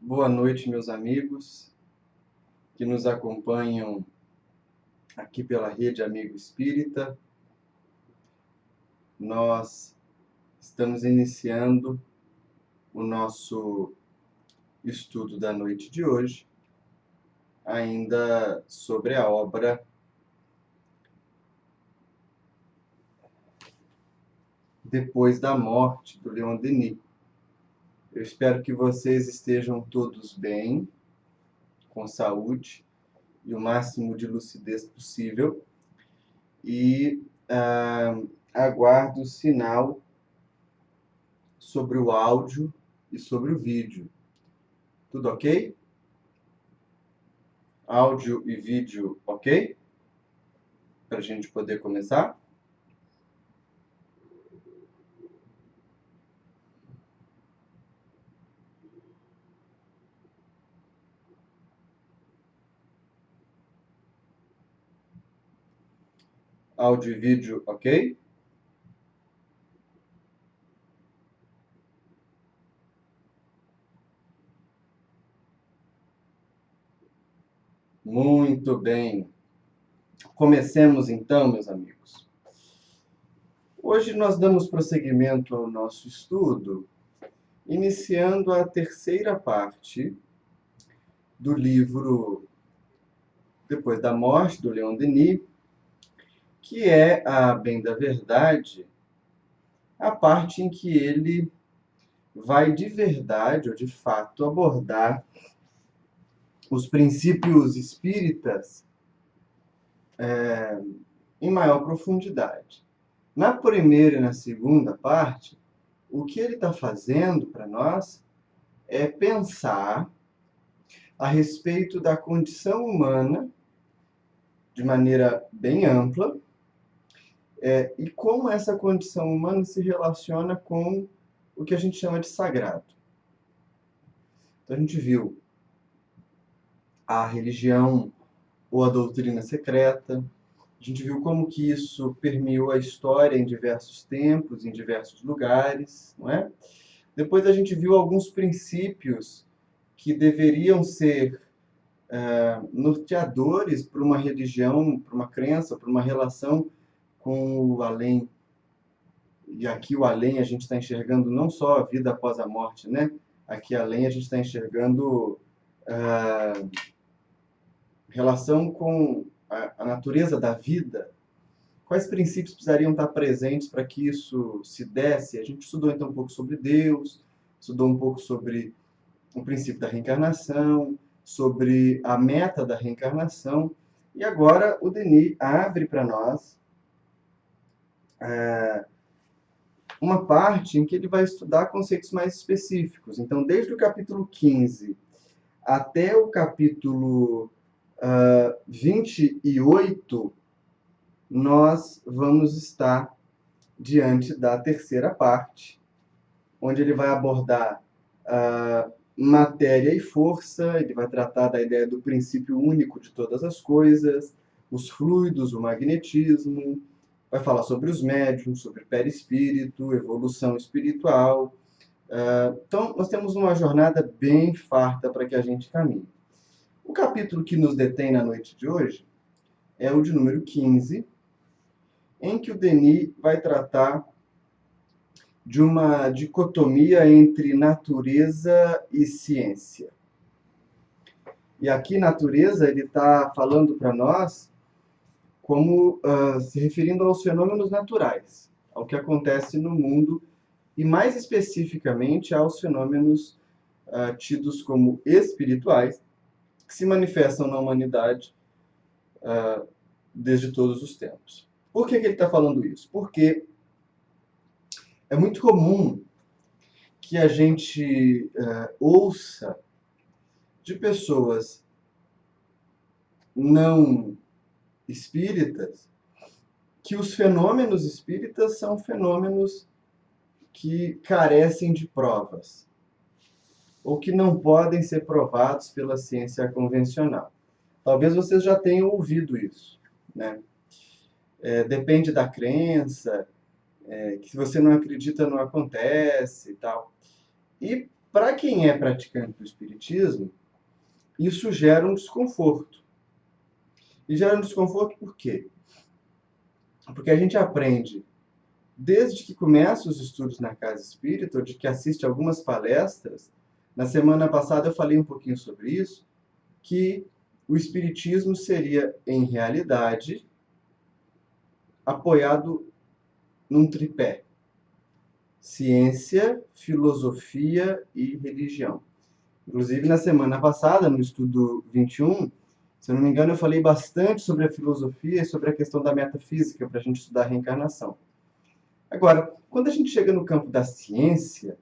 Boa noite, meus amigos que nos acompanham aqui pela Rede Amigo Espírita. Nós estamos iniciando o nosso estudo da noite de hoje, ainda sobre a obra Depois da Morte, do Leon Denis. Eu espero que vocês estejam todos bem, com saúde e o máximo de lucidez possível. E aguardo o sinal sobre o áudio e sobre o vídeo. Tudo ok? Áudio e vídeo ok? Para a gente poder começar? Áudio e vídeo ok? Muito bem. Comecemos então, meus amigos. Hoje nós damos prosseguimento ao nosso estudo, iniciando a terceira parte do livro Depois da Morte, do Leon Denis, que é, a bem da verdade, a parte em que ele vai de verdade, ou de fato, abordar os princípios espíritas em maior profundidade. Na primeira e na segunda parte, o que ele está fazendo para nós é pensar a respeito da condição humana de maneira bem ampla e como essa condição humana se relaciona com o que a gente chama de sagrado. Então a gente viu a religião ou a doutrina secreta, a gente viu como que isso permeou a história em diversos tempos, em diversos lugares, não é? Depois a gente viu alguns princípios que deveriam ser norteadores para uma religião, para uma crença, para uma relação com o além. E aqui o além a gente está enxergando não só a vida após a morte, né? Aqui além a gente está enxergando relação com a natureza da vida. Quais princípios precisariam estar presentes para que isso se desse? A gente estudou então um pouco sobre Deus, estudou um pouco sobre o princípio da reencarnação, sobre a meta da reencarnação, e agora o Denis abre para nós uma parte em que ele vai estudar conceitos mais específicos. Então, desde o capítulo 15 até o capítulo 28, nós vamos estar diante da terceira parte, onde ele vai abordar matéria e força, ele vai tratar da ideia do princípio único de todas as coisas, os fluidos, o magnetismo, vai falar sobre os médiums, sobre perispírito, evolução espiritual. Então, nós temos uma jornada bem farta para que a gente caminhe. O capítulo que nos detém na noite de hoje é o de número 15, em que o Denis vai tratar de uma dicotomia entre natureza e ciência. E aqui, natureza, ele está falando para nós como se referindo aos fenômenos naturais, ao que acontece no mundo, e mais especificamente aos fenômenos tidos como espirituais, que se manifestam na humanidade desde todos os tempos. Por que ele está falando isso? Porque é muito comum que a gente ouça de pessoas não espíritas que os fenômenos espíritas são fenômenos que carecem de provas, ou que não podem ser provados pela ciência convencional. Talvez vocês já tenham ouvido isso, né? Depende da crença, que se você não acredita não acontece e tal. E para quem é praticante do espiritismo, isso gera um desconforto. E gera um desconforto por quê? Porque a gente aprende, desde que começa os estudos na Casa Espírita, ou de que assiste algumas palestras, na semana passada eu falei um pouquinho sobre isso, que o espiritismo seria, em realidade, apoiado num tripé: ciência, filosofia e religião. Inclusive, na semana passada, no estudo 21, se eu não me engano, eu falei bastante sobre a filosofia e sobre a questão da metafísica para a gente estudar a reencarnação. Agora, quando a gente chega no campo da ciência,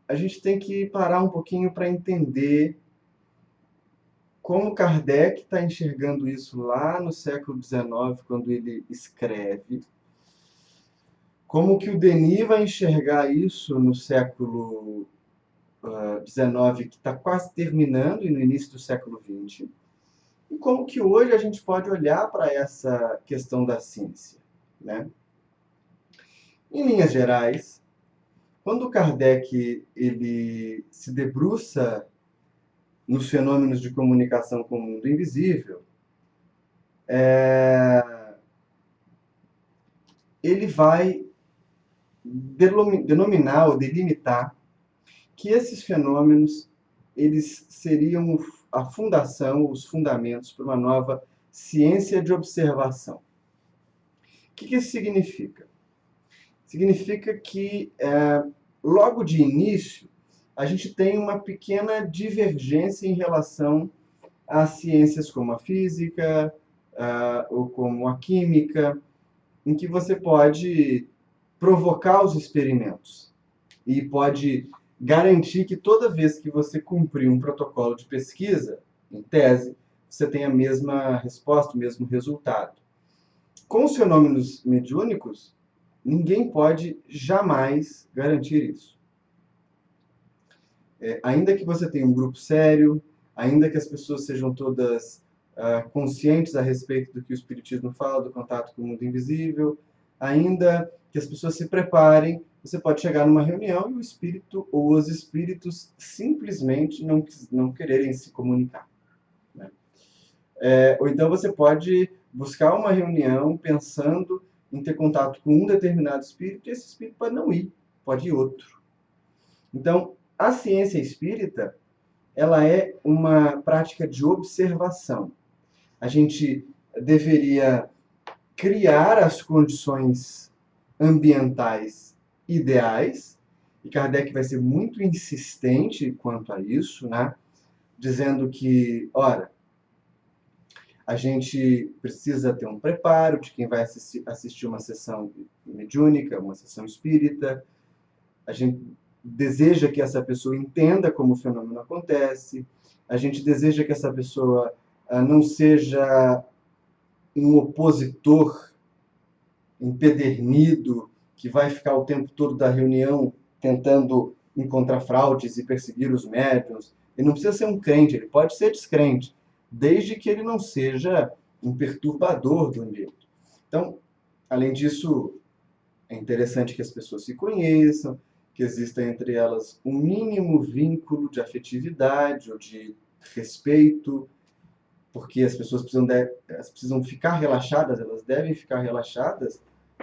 a gente tem que parar um pouquinho para entender como Kardec está enxergando isso lá no século XIX, quando ele escreve, como que o Denis vai enxergar isso no século XIX, que está quase terminando, e no início do século XX, e como que hoje a gente pode olhar para essa questão da ciência, né? Em linhas gerais, quando Kardec ele se debruça nos fenômenos de comunicação com o mundo invisível, ele vai denominar ou delimitar que esses fenômenos eles seriam a fundação, os fundamentos para uma nova ciência de observação. O que isso significa? Significa que, logo de início, a gente tem uma pequena divergência em relação às ciências como a física, ou como a química, em que você pode provocar os experimentos e pode garantir que toda vez que você cumprir um protocolo de pesquisa, em tese, você tem a mesma resposta, o mesmo resultado. Com os fenômenos mediúnicos, ninguém pode jamais garantir isso. Ainda que você tenha um grupo sério, ainda que as pessoas sejam todas conscientes a respeito do que o Espiritismo fala, do contato com o mundo invisível, ainda que as pessoas se preparem, você pode chegar numa reunião e o espírito ou os espíritos simplesmente não quererem se comunicar, né? Ou então você pode buscar uma reunião pensando em ter contato com um determinado espírito e esse espírito pode não ir, pode ir outro. Então, a ciência espírita, ela é uma prática de observação. A gente deveria criar as condições ambientais ideais, e Kardec vai ser muito insistente quanto a isso, né? Dizendo que, ora, a gente precisa ter um preparo de quem vai assistir uma sessão mediúnica, uma sessão espírita. A gente deseja que essa pessoa entenda como o fenômeno acontece. A gente deseja que essa pessoa não seja um opositor empedernido que vai ficar o tempo todo da reunião tentando encontrar fraudes e perseguir os médiuns. Ele não precisa ser um crente, ele pode ser descrente, desde que ele não seja um perturbador do ambiente. Então, além disso, é interessante que as pessoas se conheçam, que exista entre elas um mínimo vínculo de afetividade ou de respeito, porque as pessoas precisam ficar relaxadas, elas devem ficar relaxadas,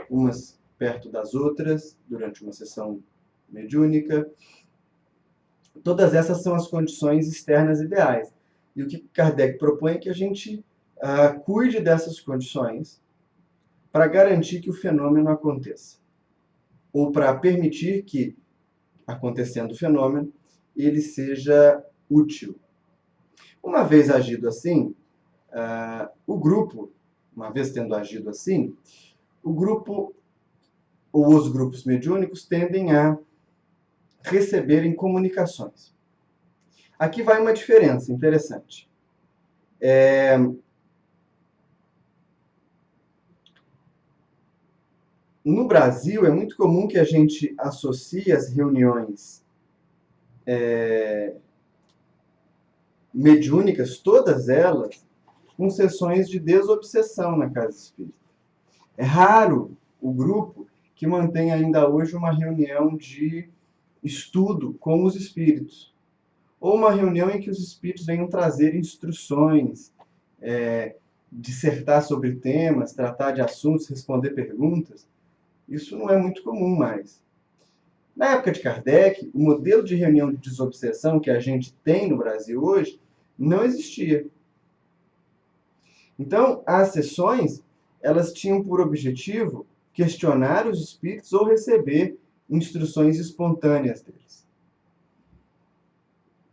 umas perto das outras, durante uma sessão mediúnica. Todas essas são as condições externas ideais. E o que Kardec propõe é que a gente cuide dessas condições para garantir que o fenômeno aconteça, ou para permitir que, acontecendo o fenômeno, ele seja útil. Uma vez agido assim, o grupo, uma vez tendo agido assim, o grupo ou os grupos mediúnicos tendem a receberem comunicações. Aqui vai uma diferença interessante. No Brasil, é muito comum que a gente associe as reuniões mediúnicas, todas elas, com sessões de desobsessão na casa espírita. É raro o grupo que mantém ainda hoje uma reunião de estudo com os espíritos, ou uma reunião em que os espíritos venham trazer instruções, dissertar sobre temas, tratar de assuntos, responder perguntas. Isso não é muito comum mais. Na época de Kardec, o modelo de reunião de desobsessão que a gente tem no Brasil hoje não existia. Então, as sessões, elas tinham por objetivo questionar os espíritos ou receber instruções espontâneas deles.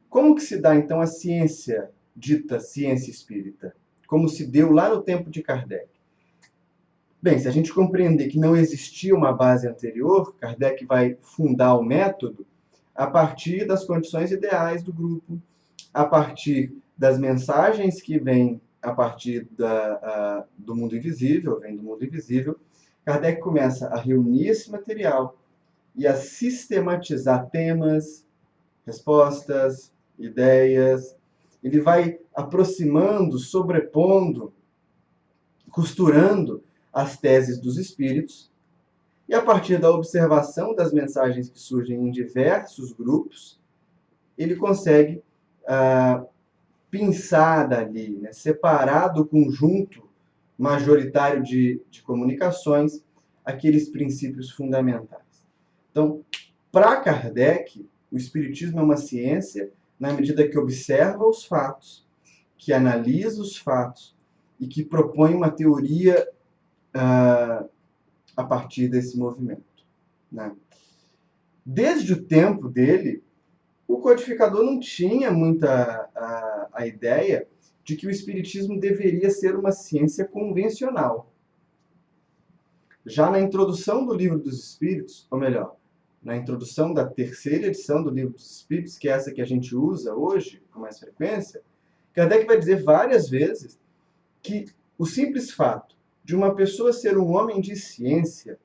Como que se dá, então, a ciência dita ciência espírita? Como se deu lá no tempo de Kardec? Bem, se a gente compreender que não existia uma base anterior, Kardec vai fundar o método a partir das condições ideais do grupo, a partir das mensagens que vêm a partir do mundo invisível, vem do mundo invisível. Kardec começa a reunir esse material e a sistematizar temas, respostas, ideias. Ele vai aproximando, sobrepondo, costurando as teses dos espíritos, e a partir da observação das mensagens que surgem em diversos grupos, ele consegue pinçar dali, né, separar do conjunto majoritário de comunicações aqueles princípios fundamentais. Então, para Kardec, o Espiritismo é uma ciência na medida que observa os fatos, que analisa os fatos e que propõe uma teoria a partir desse movimento, né? Desde o tempo dele, o codificador não tinha muita a ideia de que o Espiritismo deveria ser uma ciência convencional. Já na introdução do Livro dos Espíritos, ou melhor, na introdução da terceira edição do Livro dos Espíritos, que é essa que a gente usa hoje com mais frequência, Kardec vai dizer várias vezes que o simples fato de uma pessoa ser um homem de ciência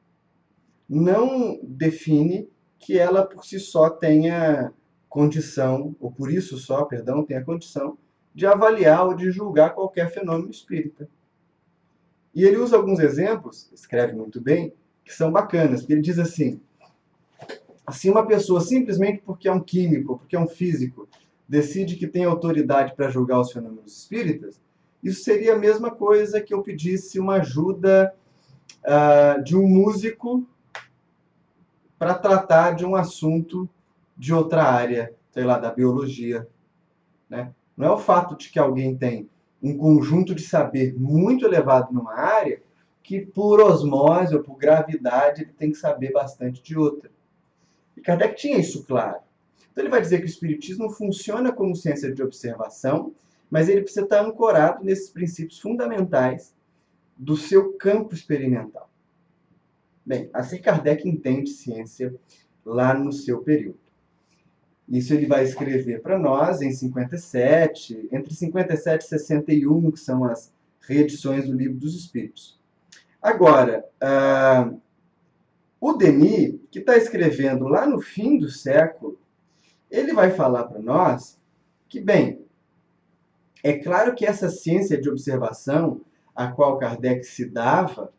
não define que ela por si só tenha condição, ou por isso só, perdão, tenha condição de avaliar ou de julgar qualquer fenômeno espírita. E ele usa alguns exemplos, escreve muito bem, que são bacanas. Ele diz assim, uma pessoa simplesmente porque é um químico, porque é um físico, decide que tem autoridade para julgar os fenômenos espíritas, isso seria a mesma coisa que eu pedisse uma ajuda de um músico para tratar de um assunto de outra área, sei lá, da biologia, né? Não é o fato de que alguém tem um conjunto de saber muito elevado numa área que por osmose ou por gravidade ele tem que saber bastante de outra. E Kardec tinha isso claro. Então ele vai dizer que o Espiritismo funciona como ciência de observação, mas ele precisa estar ancorado nesses princípios fundamentais do seu campo experimental. Bem, assim Kardec entende ciência lá no seu período. Isso ele vai escrever para nós em 57, entre 57 e 61, que são as reedições do Livro dos Espíritos. Agora, o Denis, que está escrevendo lá no fim do século, ele vai falar para nós que, bem, é claro que essa ciência de observação a qual Kardec se dava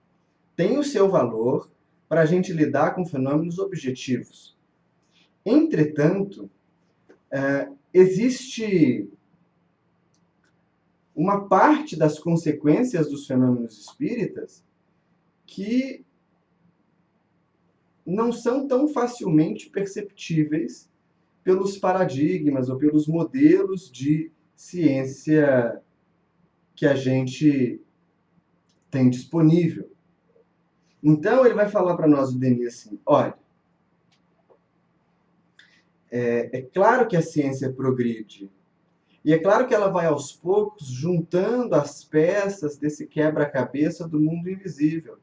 tem o seu valor para a gente lidar com fenômenos objetivos. Entretanto, existe uma parte das consequências dos fenômenos espíritas que não são tão facilmente perceptíveis pelos paradigmas ou pelos modelos de ciência que a gente tem disponível. Então, ele vai falar para nós, o Denis, assim, olha, é claro que a ciência progride, e é claro que ela vai aos poucos juntando as peças desse quebra-cabeça do mundo invisível,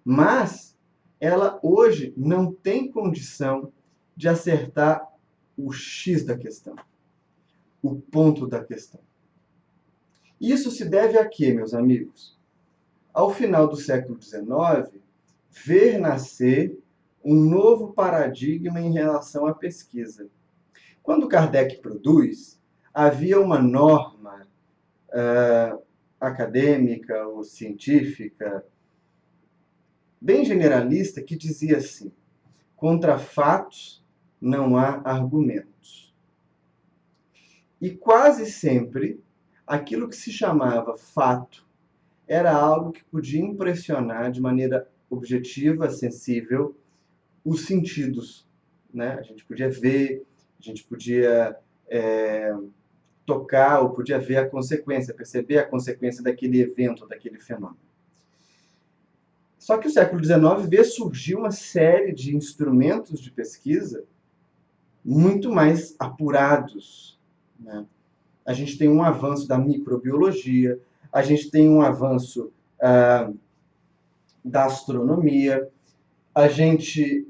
mas ela hoje não tem condição de acertar o X da questão, o ponto da questão. Isso se deve a quê, meus amigos? Ao final do século XIX, ver nascer um novo paradigma em relação à pesquisa. Quando Kardec produz, havia uma norma acadêmica ou científica, bem generalista, que dizia assim: contra fatos não há argumentos. E quase sempre, aquilo que se chamava fato era algo que podia impressionar de maneira objetiva, sensível, os sentidos. Né? A gente podia ver, a gente podia tocar, ou podia ver a consequência, perceber a consequência daquele evento, daquele fenômeno. Só que o século XIX vê surgir uma série de instrumentos de pesquisa muito mais apurados. Né? A gente tem um avanço da microbiologia, a gente tem um avanço da astronomia, a gente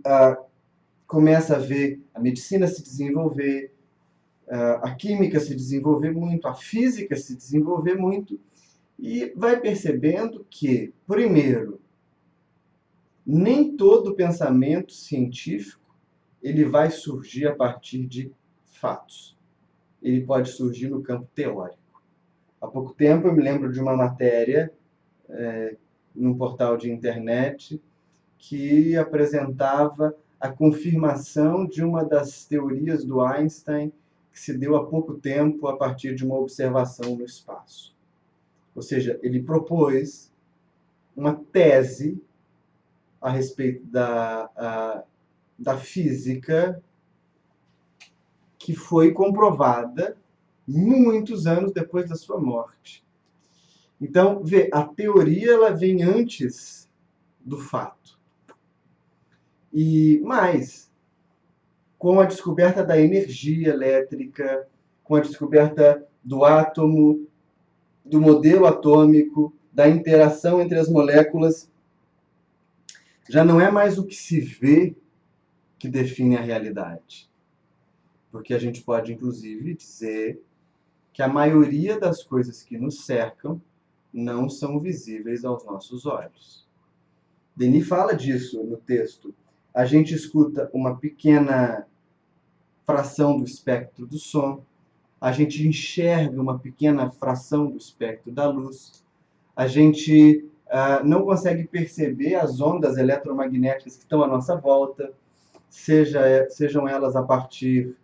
começa a ver a medicina se desenvolver, a química se desenvolver muito, a física se desenvolver muito, e vai percebendo que, primeiro, nem todo pensamento científico ele vai surgir a partir de fatos. Ele pode surgir no campo teórico. Há pouco tempo eu me lembro de uma matéria num portal de internet que apresentava a confirmação de uma das teorias do Einstein que se deu há pouco tempo a partir de uma observação no espaço. Ou seja, ele propôs uma tese a respeito da física que foi comprovada muitos anos depois da sua morte. Então, vê, a teoria ela vem antes do fato. E mais, com a descoberta da energia elétrica, com a descoberta do átomo, do modelo atômico, da interação entre as moléculas, já não é mais o que se vê que define a realidade. Porque a gente pode, inclusive, dizer que a maioria das coisas que nos cercam não são visíveis aos nossos olhos. Denis fala disso no texto. A gente escuta uma pequena fração do espectro do som, a gente enxerga uma pequena fração do espectro da luz, a gente não consegue perceber as ondas eletromagnéticas que estão à nossa volta, sejam elas a partir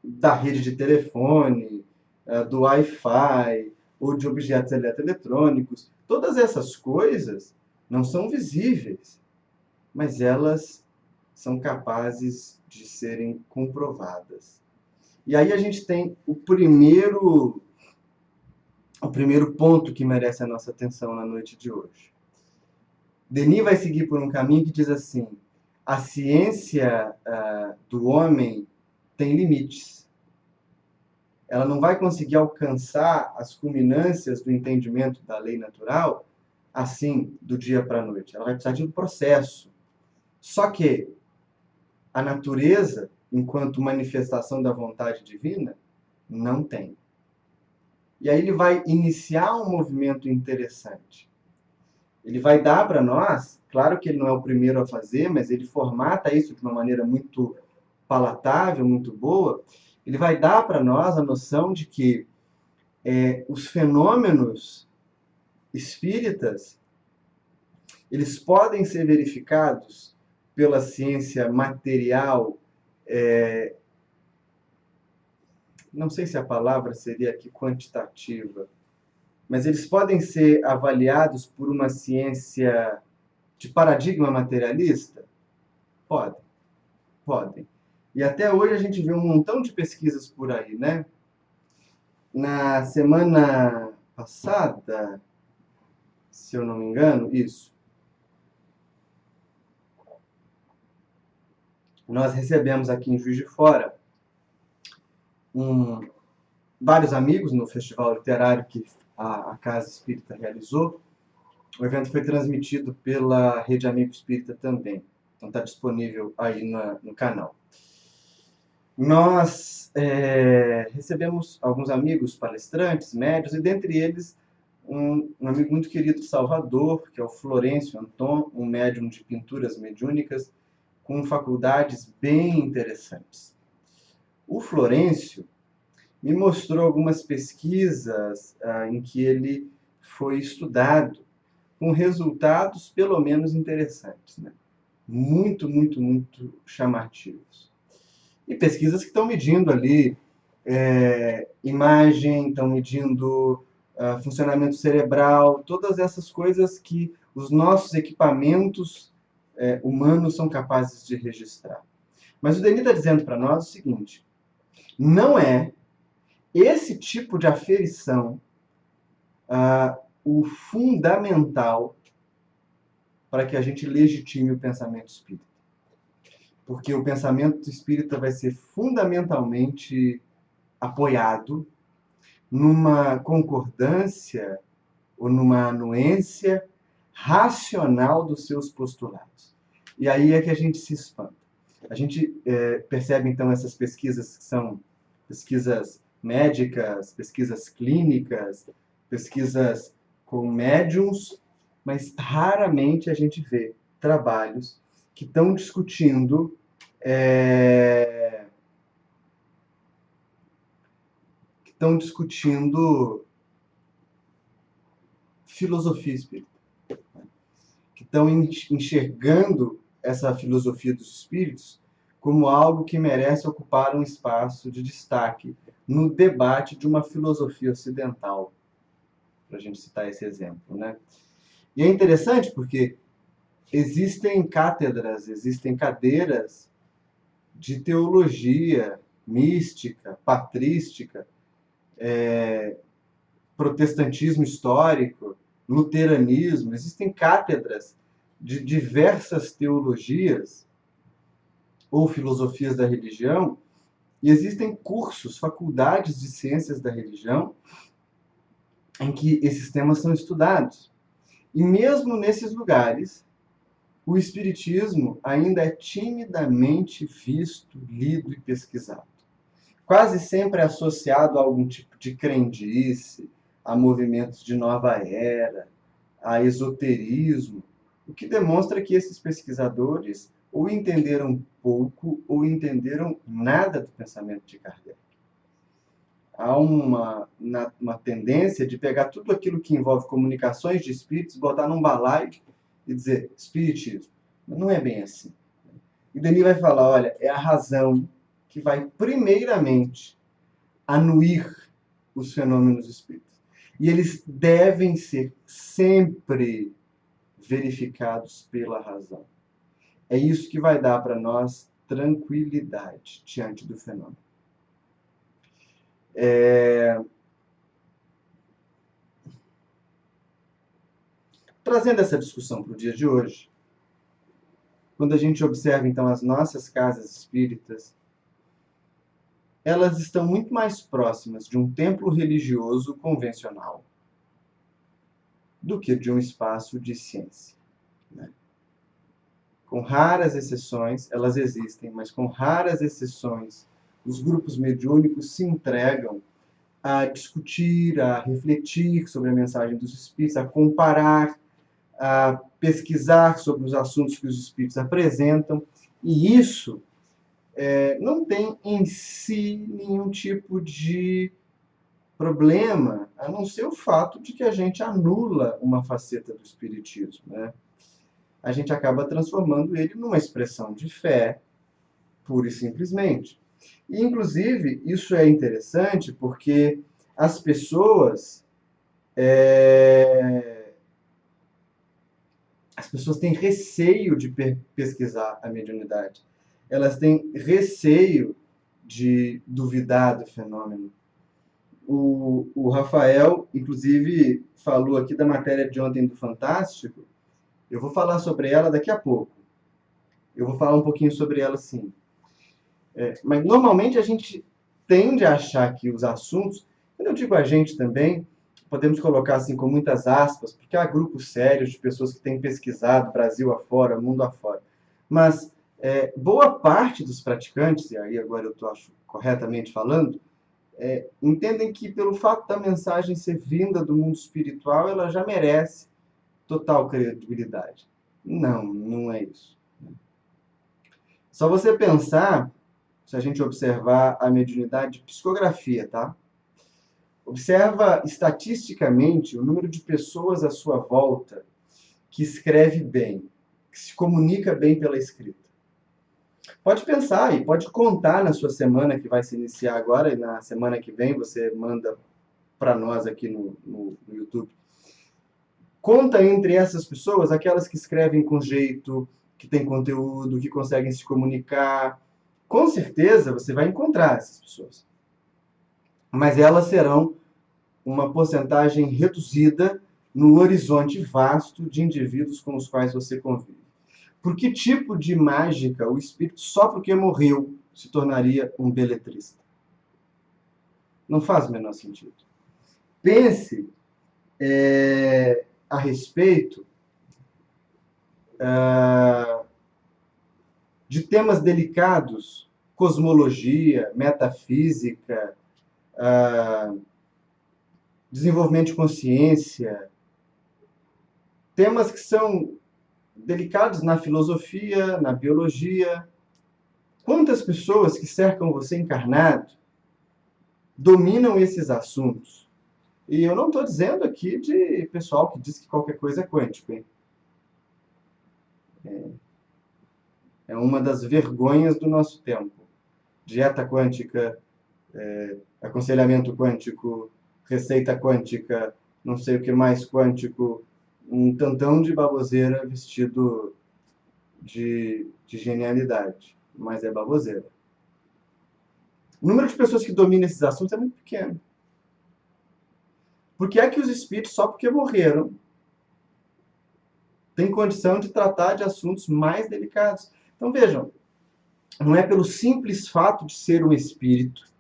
da rede de telefone, do Wi-Fi, ou de objetos eletroeletrônicos. Todas essas coisas não são visíveis, mas elas são capazes de serem comprovadas. E aí a gente tem o primeiro ponto que merece a nossa atenção na noite de hoje. Denis vai seguir por um caminho que diz assim: a ciência do homem tem limites. Ela não vai conseguir alcançar as culminâncias do entendimento da lei natural assim, do dia para a noite. Ela vai precisar de um processo. Só que a natureza, enquanto manifestação da vontade divina, não tem. E aí ele vai iniciar um movimento interessante. Ele vai dar para nós, claro que ele não é o primeiro a fazer, mas ele formata isso de uma maneira muito palatável, muito boa. Ele vai dar para nós a noção de que os fenômenos espíritas, eles podem ser verificados pela ciência material, não sei se a palavra seria aqui quantitativa, mas eles podem ser avaliados por uma ciência de paradigma materialista? Podem. E até hoje a gente vê um montão de pesquisas por aí, né? Na semana passada, se eu não me engano, isso, nós recebemos aqui em Juiz de Fora vários amigos no festival literário que a Casa Espírita realizou, O evento foi transmitido pela Rede Amigo Espírita também. Então está disponível aí no canal. Nós recebemos alguns amigos palestrantes, médios, e dentre eles um amigo muito querido de Salvador, que é o Florencio Anton, um médium de pinturas mediúnicas com faculdades bem interessantes. O Florencio me mostrou algumas pesquisas em que ele foi estudado, com resultados pelo menos interessantes, né? Muito, muito, muito chamativos. E pesquisas que estão medindo ali imagem, estão medindo funcionamento cerebral, todas essas coisas que os nossos equipamentos humanos são capazes de registrar. Mas o Denis está dizendo para nós o seguinte: não é esse tipo de aferição o fundamental para que a gente legitime o pensamento espírita. Porque o pensamento espírita vai ser fundamentalmente apoiado numa concordância ou numa anuência racional dos seus postulados. E aí é que a gente se espanta. A gente percebe, então, essas pesquisas que são pesquisas médicas, pesquisas clínicas, pesquisas com médiums, mas raramente a gente vê trabalhos que estão discutindo filosofia espírita, que estão enxergando essa filosofia dos espíritos como algo que merece ocupar um espaço de destaque no debate de uma filosofia ocidental, para a gente citar esse exemplo, né? E é interessante porque existem cátedras, existem cadeiras de teologia mística, patrística, protestantismo histórico, luteranismo, existem cátedras de diversas teologias ou filosofias da religião, e existem cursos, faculdades de ciências da religião, em que esses temas são estudados. E mesmo nesses lugares, o espiritismo ainda é timidamente visto, lido e pesquisado. Quase sempre associado a algum tipo de crendice, a movimentos de nova era, a esoterismo, o que demonstra que esses pesquisadores ou entenderam pouco ou entenderam nada do pensamento de Kardec. Há uma tendência de pegar tudo aquilo que envolve comunicações de espíritos, botar num balaio e dizer espiritismo. Mas não é bem assim. E Denis vai falar, olha, é a razão que vai primeiramente anuir os fenômenos espíritas. E eles devem ser sempre verificados pela razão. É isso que vai dar para nós tranquilidade diante do fenômeno. Trazendo essa discussão para o dia de hoje, quando a gente observa então as nossas casas espíritas, elas estão muito mais próximas de um templo religioso convencional do que de um espaço de ciência, né? Com raras exceções, elas existem, mas com raras exceções, os grupos mediúnicos se entregam a discutir, a refletir sobre a mensagem dos espíritos, a comparar, a pesquisar sobre os assuntos que os espíritos apresentam, e isso não tem em si nenhum tipo de problema, a não ser o fato de que a gente anula uma faceta do espiritismo, né? A gente acaba transformando ele numa expressão de fé, pura e simplesmente. E, inclusive, isso é interessante porque as pessoas têm receio de pesquisar a mediunidade. Elas têm receio de duvidar do fenômeno. O Rafael, inclusive, falou aqui da matéria de ontem do Fantástico. Eu vou falar sobre ela daqui a pouco. Eu vou falar um pouquinho sobre ela, sim. Mas, normalmente, a gente tende a achar que os assuntos, quando eu digo a gente também, podemos colocar assim com muitas aspas, porque há grupos sérios de pessoas que têm pesquisado Brasil afora, mundo afora. Mas boa parte dos praticantes, e aí agora eu estou corretamente falando, entendem que pelo fato da mensagem ser vinda do mundo espiritual, ela já merece total credibilidade. Não, não é isso. Só você pensar, se a gente observar a mediunidade de psicografia, tá? Observa estatisticamente o número de pessoas à sua volta que escreve bem, que se comunica bem pela escrita. Pode pensar e pode contar na sua semana que vai se iniciar agora e na semana que vem você manda para nós aqui no YouTube. Conta entre essas pessoas aquelas que escrevem com jeito, que têm conteúdo, que conseguem se comunicar. Com certeza você vai encontrar essas pessoas. Mas elas serão uma porcentagem reduzida no horizonte vasto de indivíduos com os quais você convive. Por que tipo de mágica o espírito, só porque morreu, se tornaria um beletrista? Não faz o menor sentido. Pense a respeito de temas delicados, cosmologia, metafísica, desenvolvimento de consciência, temas que são delicados na filosofia, na biologia. Quantas pessoas que cercam você encarnado dominam esses assuntos? E eu não estou dizendo aqui de pessoal que diz que qualquer coisa é quântico, hein? É uma das vergonhas do nosso tempo. Dieta quântica, aconselhamento quântico, receita quântica, não sei o que mais quântico, um tantão de baboseira vestido de genialidade, mas é baboseira. O número de pessoas que dominam esses assuntos é muito pequeno. Por que é que os espíritos, só porque morreram, têm condição de tratar de assuntos mais delicados? Então vejam, não é pelo simples fato de ser um espírito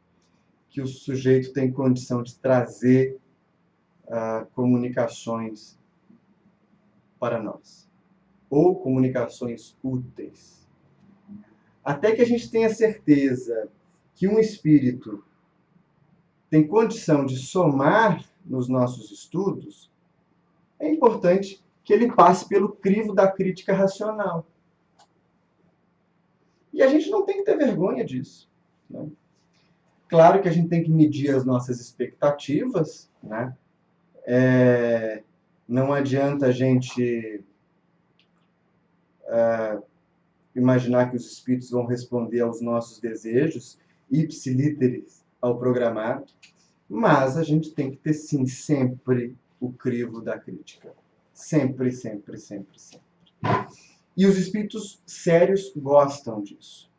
que o sujeito tem condição de trazer comunicações para nós, ou comunicações úteis. Até que a gente tenha certeza que um espírito tem condição de somar nos nossos estudos, é importante que ele passe pelo crivo da crítica racional. E a gente não tem que ter vergonha disso, né? Claro que a gente tem que medir as nossas expectativas, né? Não adianta a gente imaginar que os espíritos vão responder aos nossos desejos, ipsilíteres ao programado, mas a gente tem que ter, sim, sempre o crivo da crítica. Sempre, sempre, sempre, sempre. E os espíritos sérios gostam disso.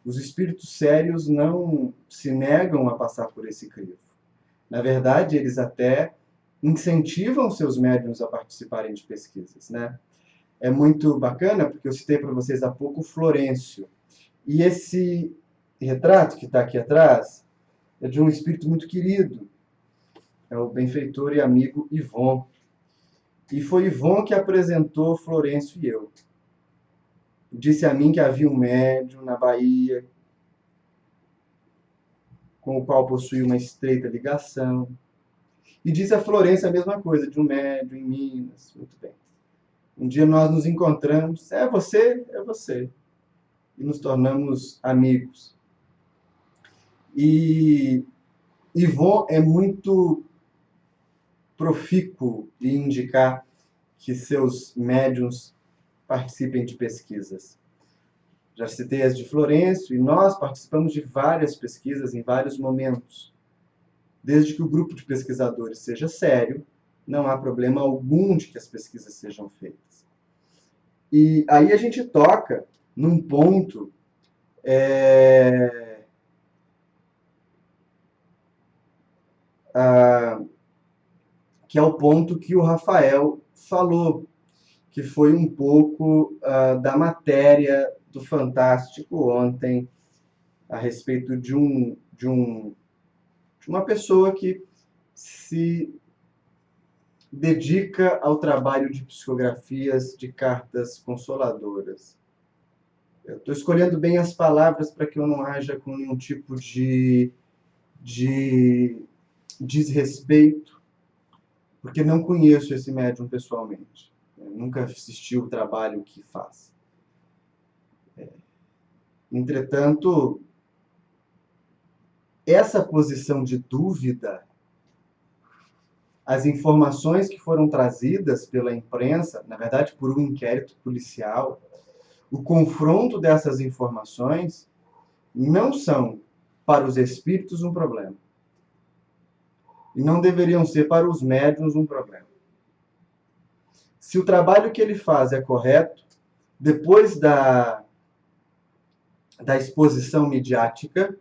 Os espíritos sérios não se negam a passar por esse crivo. Na verdade, eles até incentivam seus médiuns a participarem de pesquisas, né? É muito bacana, porque eu citei para vocês há pouco o Florencio. E esse retrato que está aqui atrás é de um espírito muito querido. É o benfeitor e amigo Yvon. E foi Yvon que apresentou Florencio e eu. Disse a mim que havia um médium na Bahia com o qual possuía uma estreita ligação. E disse a Florencio a mesma coisa, de um médium em Minas. Muito bem. Um dia nós nos encontramos, é você, e nos tornamos amigos. E Yvon é muito profícuo em indicar que seus médiuns participem de pesquisas. Já citei as de Florencio, e nós participamos de várias pesquisas em vários momentos. Desde que o grupo de pesquisadores seja sério, não há problema algum de que as pesquisas sejam feitas. E aí a gente toca num ponto que é o ponto que o Rafael falou, que foi um pouco da matéria do Fantástico ontem, a respeito de uma pessoa que se dedica ao trabalho de psicografias de cartas consoladoras. Eu estou escolhendo bem as palavras para que eu não haja com nenhum tipo de desrespeito, porque não conheço esse médium pessoalmente. Eu nunca assisti o trabalho que faz. Entretanto, essa posição de dúvida, as informações que foram trazidas pela imprensa, na verdade por um inquérito policial, o confronto dessas informações não são para os espíritos um problema. E não deveriam ser para os médiuns um problema. Se o trabalho que ele faz é correto, depois da exposição midiática,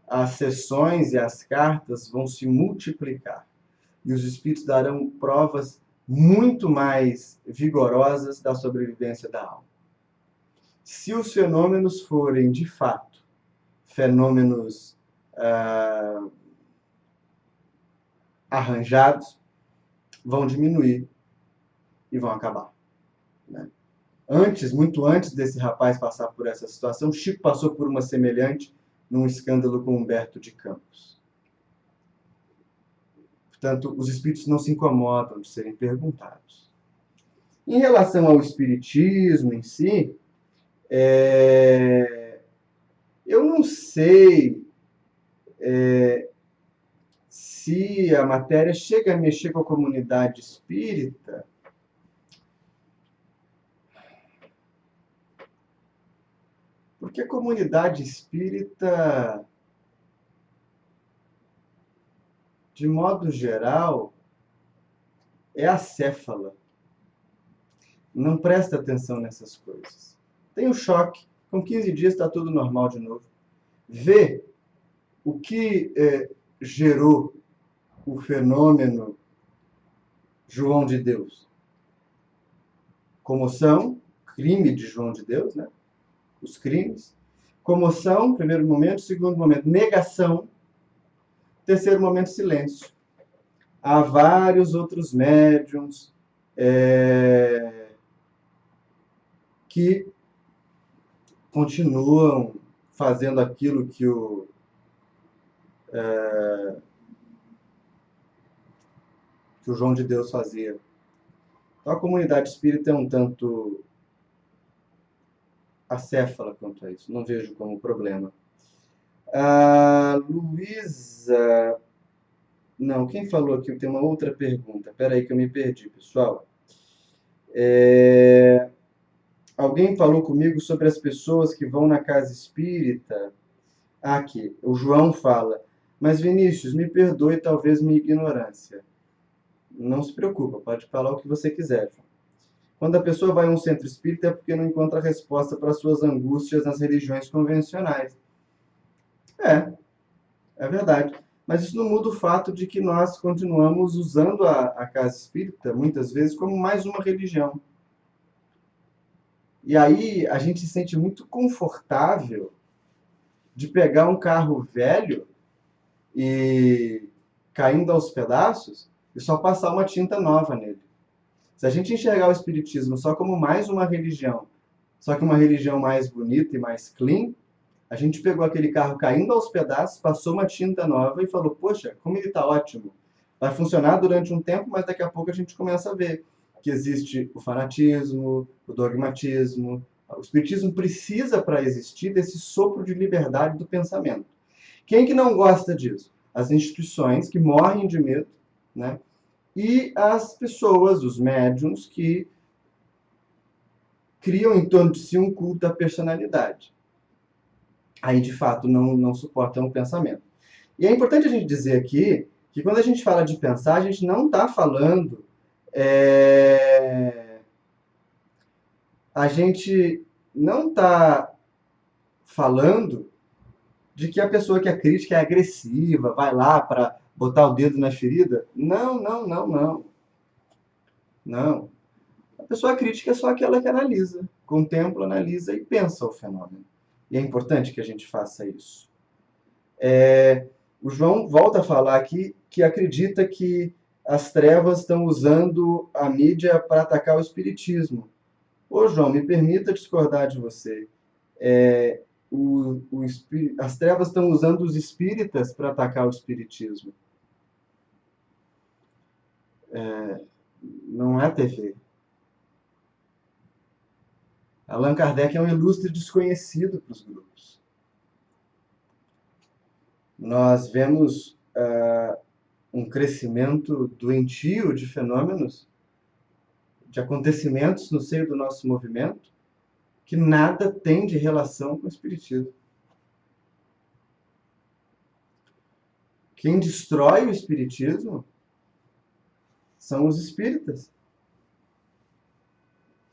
as sessões e as cartas vão se multiplicar. E os espíritos darão provas muito mais vigorosas da sobrevivência da alma. Se os fenômenos forem, de fato, fenômenos arranjados, vão diminuir e vão acabar. Né? Muito antes desse rapaz passar por essa situação, Chico passou por uma semelhante num escândalo com Humberto de Campos. Portanto, os espíritos não se incomodam de serem perguntados. Em relação ao espiritismo em si, eu não sei se a matéria chega a mexer com a comunidade espírita, porque a comunidade espírita, de modo geral, é acéfala. Não presta atenção nessas coisas. Tem um choque, com 15 dias está tudo normal de novo. Vê o que gerou o fenômeno João de Deus. Comoção, crime de João de Deus, né? Os crimes. Comoção, primeiro momento. Segundo momento, negação. Terceiro momento, silêncio. Há vários outros médiuns que continuam fazendo aquilo que o João de Deus fazia. Então a comunidade espírita é um tanto acéfala quanto a isso. Não vejo como problema. Luísa... Não, quem falou aqui? Tem uma outra pergunta. Espera aí que eu me perdi, pessoal. Alguém falou comigo sobre as pessoas que vão na casa espírita. Aqui, o João fala. Mas Vinícius, me perdoe talvez minha ignorância. Não se preocupa, pode falar o que você quiser. Quando a pessoa vai a um centro espírita é porque não encontra resposta para suas angústias nas religiões convencionais. É verdade. Mas isso não muda o fato de que nós continuamos usando a casa espírita, muitas vezes, como mais uma religião. E aí a gente se sente muito confortável de pegar um carro velho e caindo aos pedaços e só passar uma tinta nova nele. Se a gente enxergar o espiritismo só como mais uma religião, só que uma religião mais bonita e mais clean, a gente pegou aquele carro caindo aos pedaços, passou uma tinta nova e falou, poxa, como ele está ótimo. Vai funcionar durante um tempo, mas daqui a pouco a gente começa a ver que existe o fanatismo, o dogmatismo. O espiritismo precisa, para existir, desse sopro de liberdade do pensamento. Quem que não gosta disso? As instituições que morrem de medo, né? E as pessoas, os médiuns, que criam em torno de si um culto da personalidade. Aí, de fato, não suportam o pensamento. E é importante a gente dizer aqui que quando a gente fala de pensar, a gente não está falando... A gente não está falando de que a pessoa que é crítica é agressiva, vai lá para botar o dedo na ferida. Não. Não. A pessoa crítica é só aquela que analisa, contempla, analisa e pensa o fenômeno. E é importante que a gente faça isso. O João volta a falar aqui que acredita que as trevas estão usando a mídia para atacar o espiritismo. Ô, João, me permita discordar de você. É, as trevas estão usando os espíritas para atacar o espiritismo. Não é a TV. Allan Kardec é um ilustre desconhecido para os grupos. Nós vemos um crescimento doentio de fenômenos, de acontecimentos no seio do nosso movimento, que nada tem de relação com o espiritismo. Quem destrói o espiritismo são os espíritas,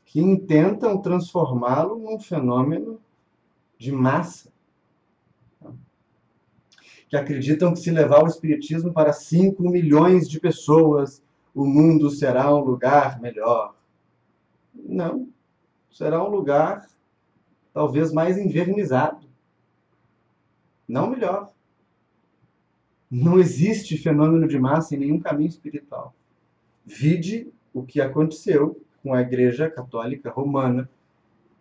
que intentam transformá-lo num fenômeno de massa, que acreditam que se levar o espiritismo para 5 milhões de pessoas, o mundo será um lugar melhor. Não, será um lugar talvez mais envernizado, não melhor. Não existe fenômeno de massa em nenhum caminho espiritual. Vide o que aconteceu com a Igreja Católica Romana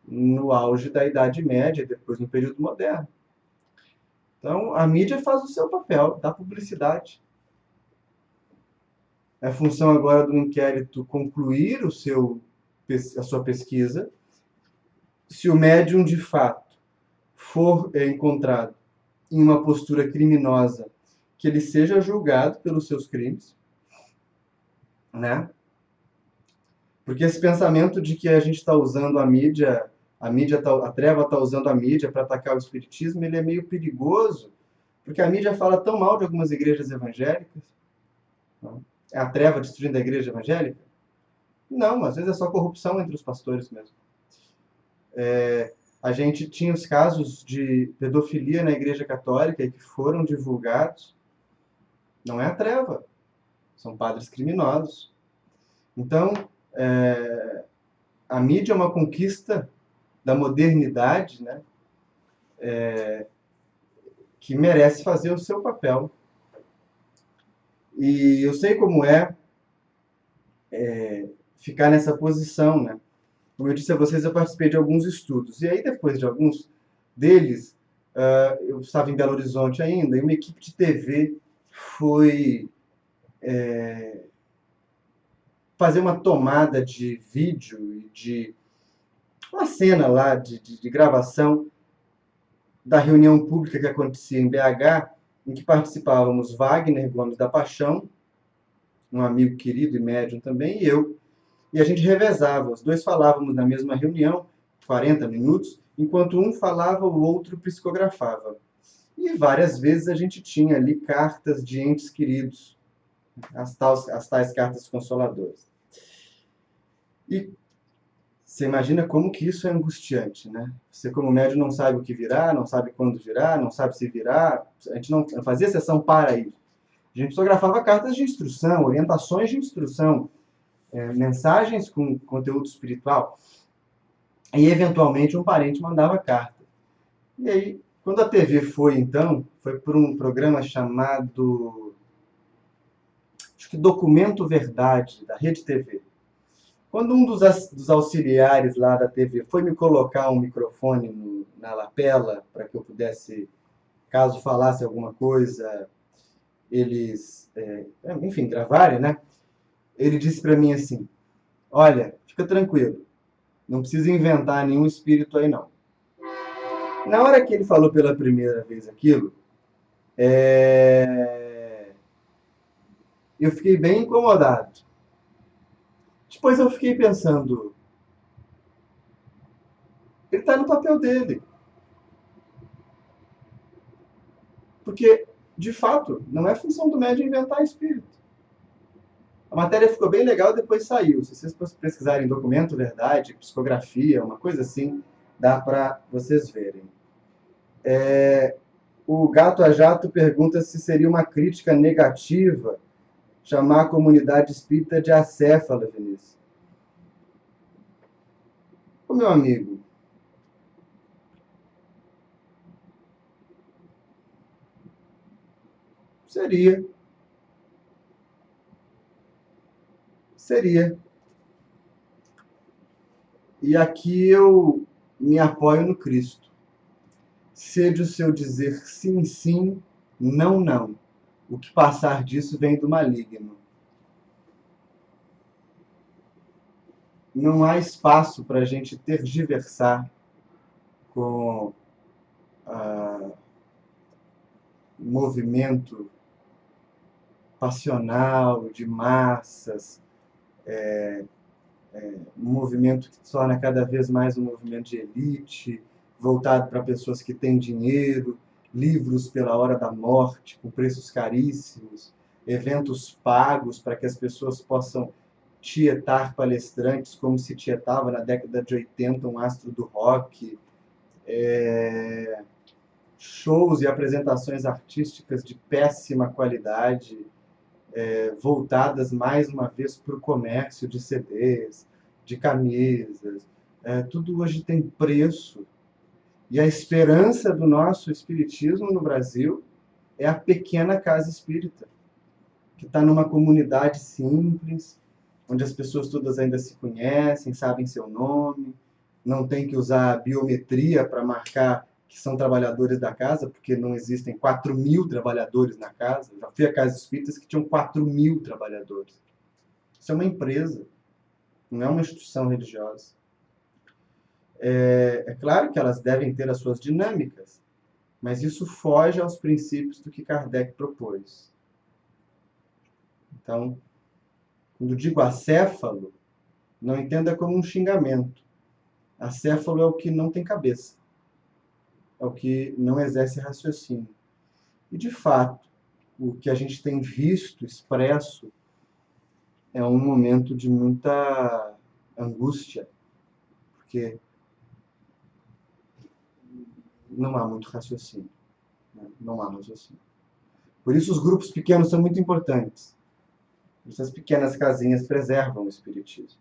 no auge da Idade Média, depois no período moderno. Então, a mídia faz o seu papel, dá publicidade. É função agora do inquérito concluir a sua pesquisa. Se o médium, de fato, for encontrado em uma postura criminosa, que ele seja julgado pelos seus crimes, né? Porque esse pensamento de que a gente está usando a treva está usando a mídia para atacar o espiritismo, ele é meio perigoso, porque a mídia fala tão mal de algumas igrejas evangélicas. Não? É a treva destruindo a igreja evangélica? Não, às vezes é só corrupção entre os pastores mesmo. A gente tinha os casos de pedofilia na igreja católica que foram divulgados. Não é a treva, são padres criminosos. Então, a mídia é uma conquista da modernidade, né, que merece fazer o seu papel. E eu sei como é ficar nessa posição, né? Como eu disse a vocês, eu participei de alguns estudos. E aí, depois de alguns deles, eu estava em Belo Horizonte ainda, e uma equipe de TV foi fazer uma tomada de vídeo e de uma cena lá de gravação da reunião pública que acontecia em BH, em que participávamos Wagner Gomes da Paixão, um amigo querido e médium também, e eu. E a gente revezava, os dois falávamos na mesma reunião, 40 minutos, enquanto um falava, o outro psicografava. E várias vezes a gente tinha ali cartas de entes queridos, as tais cartas consoladoras. E você imagina como que isso é angustiante, né? Você, como médium, não sabe o que virá, não sabe quando virá, não sabe se virá. A gente não fazia sessão para isso. A gente psicografava cartas de instrução, orientações de instrução, mensagens com conteúdo espiritual. E, eventualmente, um parente mandava carta. E aí, quando a TV foi, então, foi por um programa chamado, acho que Documento Verdade, da Rede TV. Quando um dos auxiliares lá da TV foi me colocar um microfone na lapela para que eu pudesse, caso falasse alguma coisa, eles, enfim, gravarem, né? Ele disse para mim assim: olha, fica tranquilo, não precisa inventar nenhum espírito aí não. Na hora que ele falou pela primeira vez aquilo, eu fiquei bem incomodado. Depois eu fiquei pensando, ele está no papel dele. Porque, de fato, não é função do médium inventar espírito. A matéria ficou bem legal e depois saiu. Se vocês pesquisarem documento, verdade, psicografia, uma coisa assim, dá para vocês verem. O Gato a Jato pergunta se seria uma crítica negativa chamar a comunidade espírita de acéfala, Vinícius. Ô, meu amigo, seria. Seria. E aqui eu me apoio no Cristo. Sede o seu dizer sim, sim, não, não. O que passar disso vem do maligno. Não há espaço para a gente tergiversar com movimento passional, de massas, um movimento que se torna cada vez mais um movimento de elite, voltado para pessoas que têm dinheiro, livros pela hora da morte, com preços caríssimos, eventos pagos para que as pessoas possam tietar palestrantes como se tietava na década de 80 um astro do rock, shows e apresentações artísticas de péssima qualidade, voltadas mais uma vez para o comércio de CDs, de camisas. Tudo hoje tem preço. E a esperança do nosso espiritismo no Brasil é a pequena casa espírita, que está numa comunidade simples, onde as pessoas todas ainda se conhecem, sabem seu nome, não tem que usar biometria para marcar que são trabalhadores da casa, porque não existem 4.000 trabalhadores na casa. Eu já fui a casas espíritas que tinham 4.000 trabalhadores. Isso é uma empresa, não é uma instituição religiosa. É claro que elas devem ter as suas dinâmicas, mas isso foge aos princípios do que Kardec propôs. Então, quando digo acéfalo, não entenda como um xingamento. Acéfalo é o que não tem cabeça, é o que não exerce raciocínio. E, de fato, o que a gente tem visto expresso é um momento de muita angústia, porque não há muito raciocínio. Né? Não há raciocínio. Por isso os grupos pequenos são muito importantes. Essas pequenas casinhas preservam o espiritismo.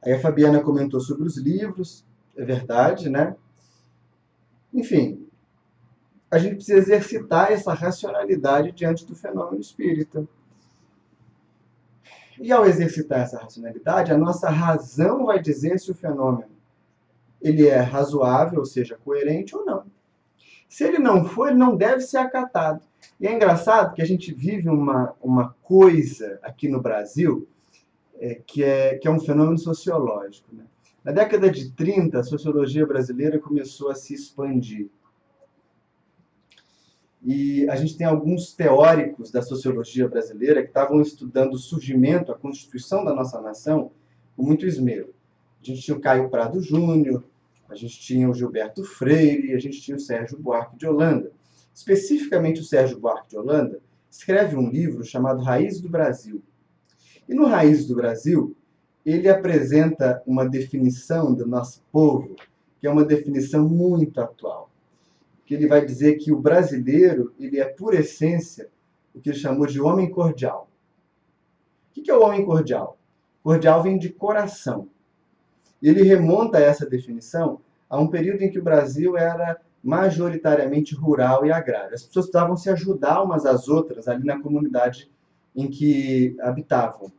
Aí a Fabiana comentou sobre os livros, é verdade, né? Enfim, a gente precisa exercitar essa racionalidade diante do fenômeno espírita. E ao exercitar essa racionalidade, a nossa razão vai dizer se o fenômeno ele é razoável, ou seja, coerente ou não. Se ele não for, ele não deve ser acatado. E é engraçado que a gente vive uma coisa aqui no Brasil que é um fenômeno sociológico. Né? Na década de 30, a sociologia brasileira começou a se expandir. E a gente tem alguns teóricos da sociologia brasileira que estavam estudando o surgimento, a constituição da nossa nação com muito esmero. A gente tinha o Caio Prado Júnior, a gente tinha o Gilberto Freire e a gente tinha o Sérgio Buarque de Holanda. Especificamente o Sérgio Buarque de Holanda escreve um livro chamado Raiz do Brasil. E no Raiz do Brasil, ele apresenta uma definição do nosso povo, que é uma definição muito atual. Que ele vai dizer que o brasileiro ele é, por essência, o que ele chamou de homem cordial. O que é o homem cordial? Cordial vem de coração. E ele remonta essa definição a um período em que o Brasil era majoritariamente rural e agrário. As pessoas precisavam se ajudar umas às outras ali na comunidade em que habitavam.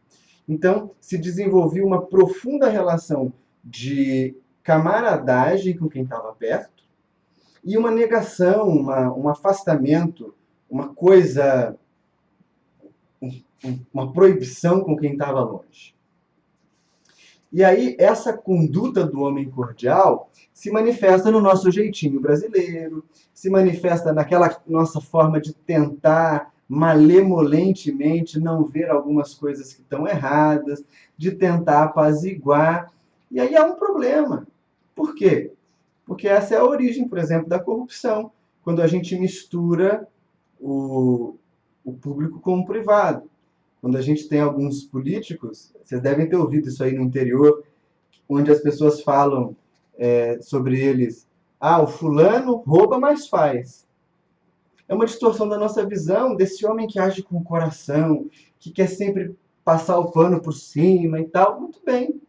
Então, se desenvolvia uma profunda relação de camaradagem com quem estava perto, e uma negação, um afastamento, uma coisa, uma proibição com quem estava longe. E aí, essa conduta do homem cordial se manifesta no nosso jeitinho brasileiro, se manifesta naquela nossa forma de tentar malemolentemente não ver algumas coisas que estão erradas, de tentar apaziguar. E aí há um problema. Por quê? Porque essa é a origem, por exemplo, da corrupção, quando a gente mistura o público com o privado. Quando a gente tem alguns políticos, vocês devem ter ouvido isso aí no interior, onde as pessoas falam sobre eles, o fulano rouba, mas faz. É uma distorção da nossa visão desse homem que age com o coração, que quer sempre passar o pano por cima e tal. Muito bem.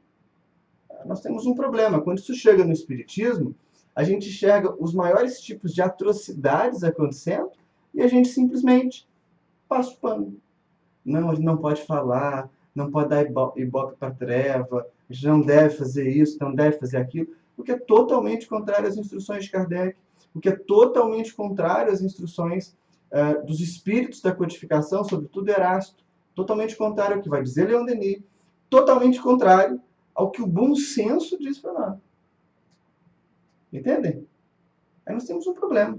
Nós temos um problema. Quando isso chega no espiritismo, A gente enxerga os maiores tipos de atrocidades acontecendo e a gente simplesmente passa o pano. Não, a gente não pode falar, não pode dar ibope para treva, a gente não deve fazer isso, não deve fazer aquilo, o que é totalmente contrário às instruções de Kardec, o que é totalmente contrário às instruções dos espíritos da codificação, sobretudo Erasto, totalmente contrário ao que vai dizer Leon Denis, totalmente contrário ao que o bom senso diz para nós. Entendem? Aí nós temos um problema.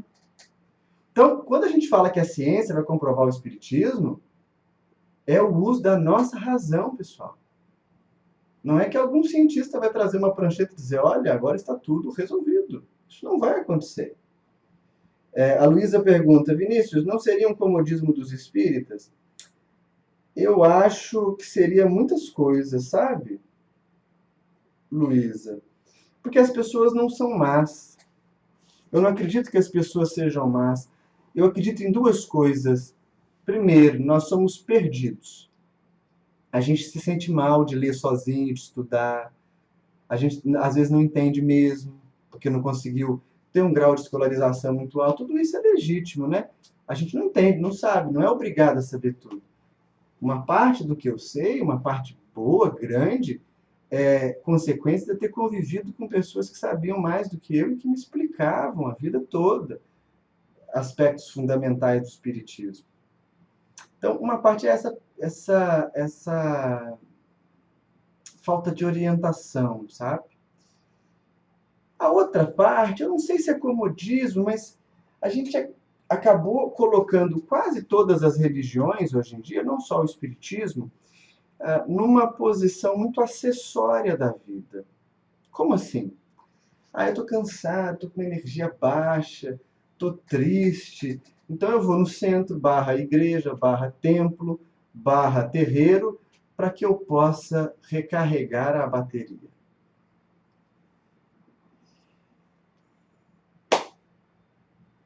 Então, quando a gente fala que a ciência vai comprovar o espiritismo, é o uso da nossa razão, pessoal. Não é que algum cientista vai trazer uma prancheta e dizer, olha, agora está tudo resolvido. Isso não vai acontecer. A Luísa pergunta, Vinícius, não seria um comodismo dos espíritas? Eu acho que seria muitas coisas, sabe, Luísa? Porque as pessoas não são más. Eu não acredito que as pessoas sejam más. Eu acredito em duas coisas. Primeiro, nós somos perdidos. A gente se sente mal de ler sozinho, de estudar. A gente às vezes não entende mesmo, porque não conseguiu ter um grau de escolarização muito alto. Tudo isso é legítimo, né? A gente não entende, não sabe, não é obrigado a saber tudo. Uma parte do que eu sei, uma parte boa, grande, é consequência de eu ter convivido com pessoas que sabiam mais do que eu e que me explicavam a vida toda aspectos fundamentais do espiritismo. Então, uma parte é essa falta de orientação, sabe? A outra parte, eu não sei se é comodismo, mas a gente acabou colocando quase todas as religiões hoje em dia, não só o espiritismo, numa posição muito acessória da vida. Como assim? Eu tô cansado, tô com energia baixa, tô triste. Então eu vou no centro, barra igreja, barra templo, barra terreiro, para que eu possa recarregar a bateria.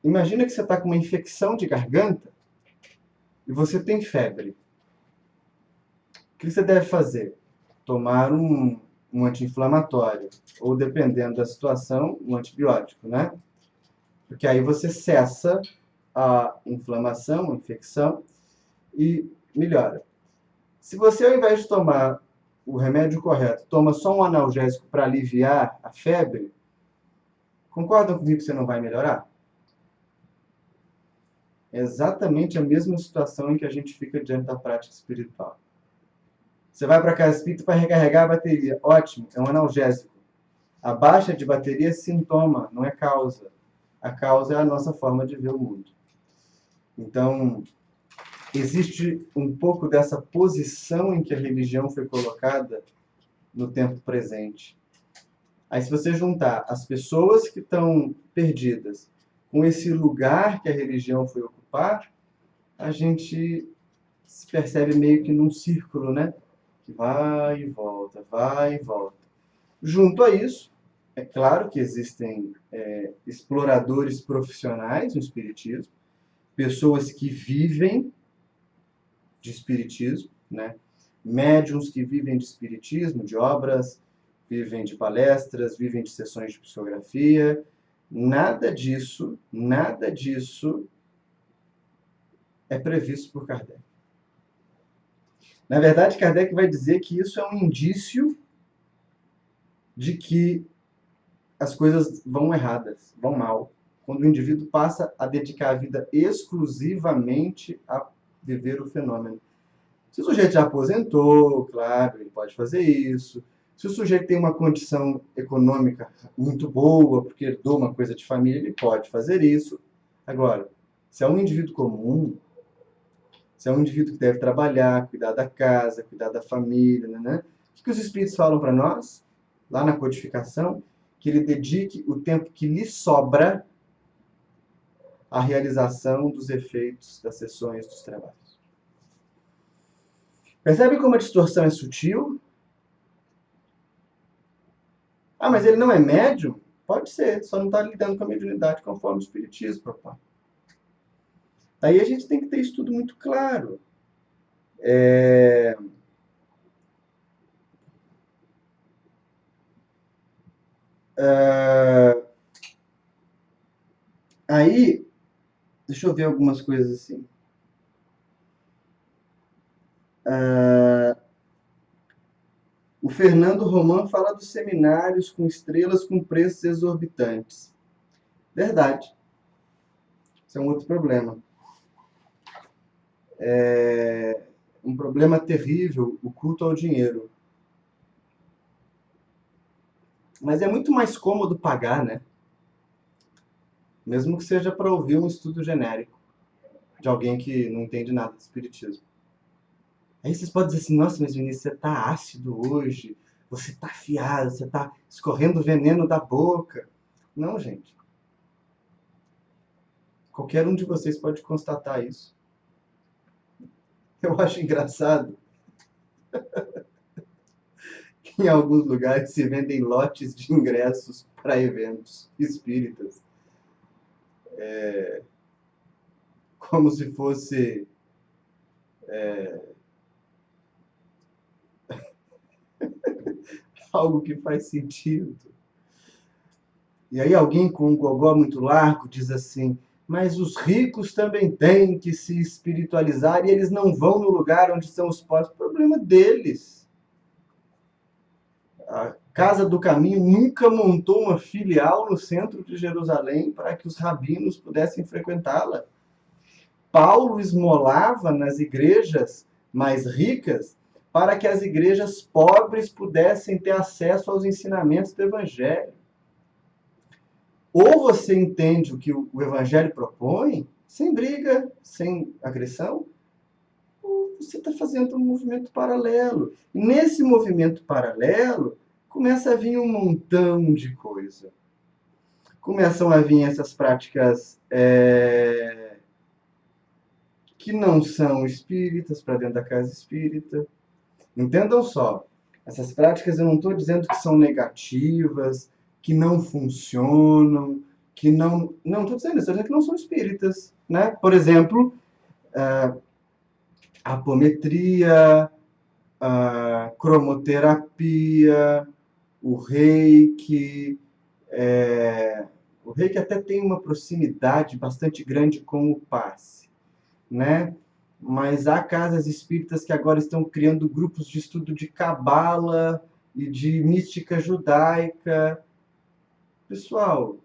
Imagina que você está com uma infecção de garganta e você tem febre. O que você deve fazer? Tomar um anti-inflamatório, ou dependendo da situação, um antibiótico, né? Porque aí você cessa a inflamação, a infecção e melhora. Se você, ao invés de tomar o remédio correto, toma só um analgésico para aliviar a febre, concordam comigo que você não vai melhorar? É exatamente a mesma situação em que a gente fica diante da prática espiritual. Você vai para a casa espírita para recarregar a bateria. Ótimo, é um analgésico. A baixa de bateria é sintoma, não é causa. A causa é a nossa forma de ver o mundo. Então, existe um pouco dessa posição em que a religião foi colocada no tempo presente. Aí, se você juntar as pessoas que estão perdidas com esse lugar que a religião foi ocupar, a gente se percebe meio que num círculo, né? Que vai e volta, vai e volta. Junto a isso, é claro que existem exploradores profissionais no espiritismo, pessoas que vivem de espiritismo, né? Médiuns que vivem de espiritismo, de obras, vivem de palestras, vivem de sessões de psicografia. Nada disso é previsto por Kardec. Na verdade, Kardec vai dizer que isso é um indício de que as coisas vão erradas, vão mal. Quando o indivíduo passa a dedicar a vida exclusivamente a viver o fenômeno. Se o sujeito já aposentou, claro, ele pode fazer isso. Se o sujeito tem uma condição econômica muito boa, porque herdou uma coisa de família, ele pode fazer isso. Agora, se é um indivíduo comum, se é um indivíduo que deve trabalhar, cuidar da casa, cuidar da família, né? O que os espíritos falam para nós, lá na codificação? Que ele dedique o tempo que lhe sobra à realização dos efeitos das sessões dos trabalhos. Percebe como a distorção é sutil? Mas ele não é médium? Pode ser, só não está lidando com a mediunidade conforme o espiritismo propõe. Aí a gente tem que ter isso tudo muito claro. Aí, deixa eu ver algumas coisas assim. O Fernando Roman fala dos seminários com estrelas com preços exorbitantes. Verdade. Isso é um outro problema. É um problema terrível, o culto ao dinheiro. Mas é muito mais cômodo pagar, né? Mesmo que seja para ouvir um estudo genérico de alguém que não entende nada de espiritismo. Aí vocês podem dizer assim, nossa, mas Vinícius, você tá ácido hoje, você tá afiado, você tá escorrendo veneno da boca. Não, gente. Qualquer um de vocês pode constatar isso. Eu acho engraçado que em alguns lugares se vendem lotes de ingressos para eventos espíritas, como se fosse algo que faz sentido. E aí alguém com um gogó muito largo diz assim, mas os ricos também têm que se espiritualizar e eles não vão no lugar onde são os pobres. Problema deles. A Casa do Caminho nunca montou uma filial no centro de Jerusalém para que os rabinos pudessem frequentá-la. Paulo esmolava nas igrejas mais ricas para que as igrejas pobres pudessem ter acesso aos ensinamentos do Evangelho. Ou você entende o que o Evangelho propõe, sem briga, sem agressão, ou você está fazendo um movimento paralelo. E nesse movimento paralelo, começa a vir um montão de coisa. Começam a vir essas práticas que não são espíritas para dentro da casa espírita. Entendam só, essas práticas eu não estou dizendo que são negativas, que não funcionam, que não... Não estou dizendo isso, estou dizendo que não são espíritas. Né? Por exemplo, a apometria, a cromoterapia, o reiki. O reiki até tem uma proximidade bastante grande com o passe, né? Mas há casas espíritas que agora estão criando grupos de estudo de cabala e de mística judaica. Pessoal,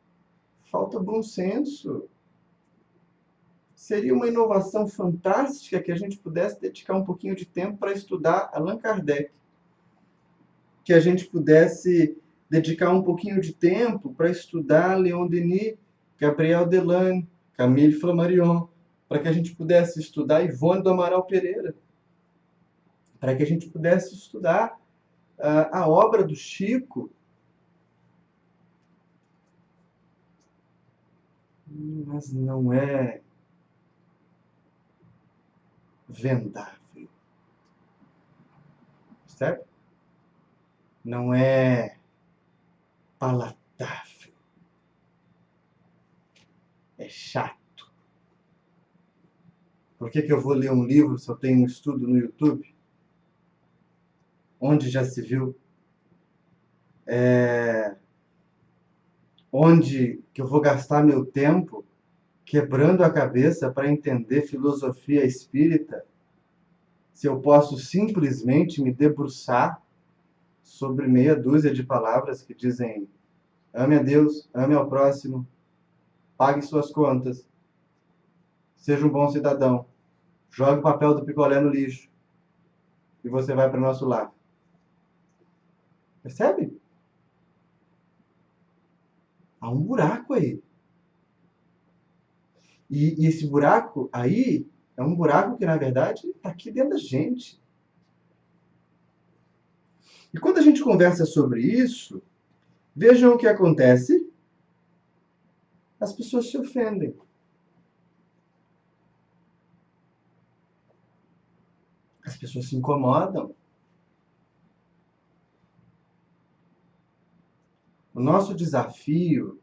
falta bom senso. Seria uma inovação fantástica que a gente pudesse dedicar um pouquinho de tempo para estudar Allan Kardec. Que a gente pudesse dedicar um pouquinho de tempo para estudar Leon Denis, Gabriel Delane, Camille Flammarion, para que a gente pudesse estudar Ivone do Amaral Pereira, para que a gente pudesse estudar a obra do Chico. Mas não é vendável, certo? Não é palatável, é chato. Por que eu vou ler um livro se eu tenho um estudo no YouTube? Onde já se viu? Onde que eu vou gastar meu tempo quebrando a cabeça para entender filosofia espírita, se eu posso simplesmente me debruçar sobre meia dúzia de palavras que dizem ame a Deus, ame ao próximo, pague suas contas, seja um bom cidadão, jogue o papel do picolé no lixo e você vai para o nosso lar. Percebe? Há um buraco aí. E esse buraco aí é um buraco que, na verdade, está aqui dentro da gente. E quando a gente conversa sobre isso, vejam o que acontece. As pessoas se ofendem. As pessoas se incomodam. O nosso desafio,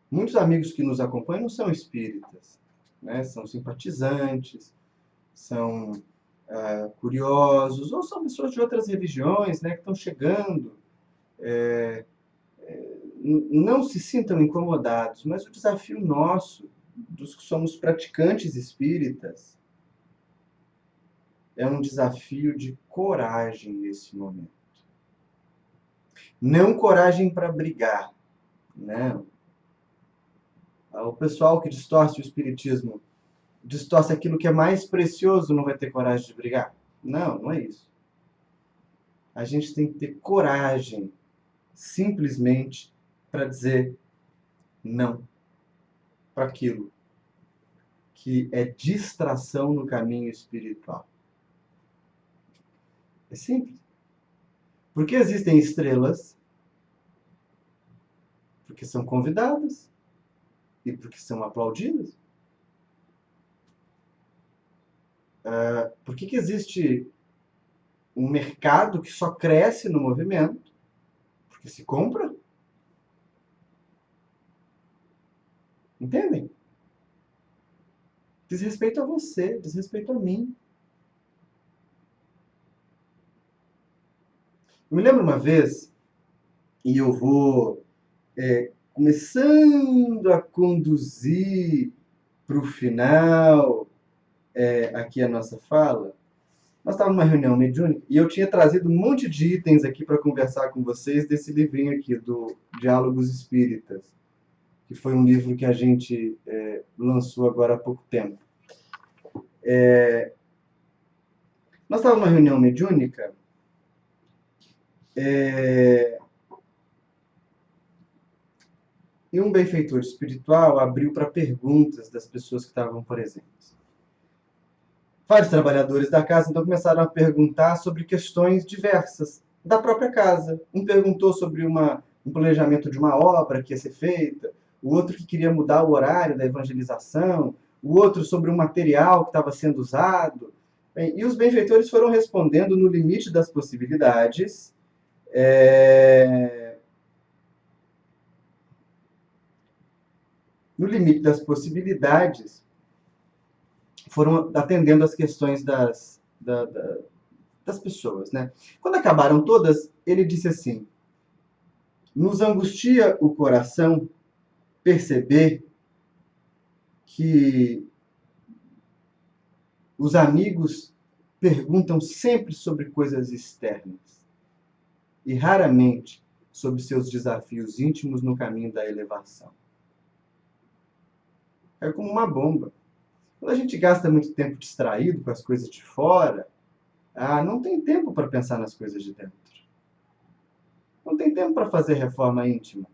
muitos amigos que nos acompanham não são espíritas, né? São simpatizantes, são curiosos, ou são pessoas de outras religiões, né, que estão chegando. não se sintam incomodados, mas o desafio nosso, dos que somos praticantes espíritas, é um desafio de coragem nesse momento. Não coragem para brigar, não. O pessoal que distorce o espiritismo, distorce aquilo que é mais precioso, não vai ter coragem de brigar? Não, não é isso. A gente tem que ter coragem, simplesmente, para dizer não para aquilo que é distração no caminho espiritual. É simples. Porque existem estrelas, porque são convidadas e porque são aplaudidas. Por que existe um mercado que só cresce no movimento? Porque se compra. Entendem? Diz respeito a você, diz respeito a mim. Eu me lembro uma vez, e eu vou começando a conduzir para o final aqui a nossa fala. Nós estávamos numa reunião mediúnica e eu tinha trazido um monte de itens aqui para conversar com vocês desse livrinho aqui, do Diálogos Espíritas, que foi um livro que a gente lançou agora há pouco tempo. Nós estávamos numa reunião mediúnica e um benfeitor espiritual abriu para perguntas das pessoas que estavam presentes. Vários trabalhadores da casa então começaram a perguntar sobre questões diversas da própria casa. Um perguntou sobre um planejamento de uma obra que ia ser feita, o outro que queria mudar o horário da evangelização, o outro sobre um material que estava sendo usado. Bem, e os benfeitores foram respondendo no limite das possibilidades. No limite das possibilidades, foram atendendo as questões das pessoas, né? Quando acabaram todas, ele disse assim: nos angustia o coração perceber que os amigos perguntam sempre sobre coisas externas e raramente sobre seus desafios íntimos no caminho da elevação. É como uma bomba. Quando a gente gasta muito tempo distraído com as coisas de fora, não tem tempo para pensar nas coisas de dentro. Não tem tempo para fazer reforma íntima.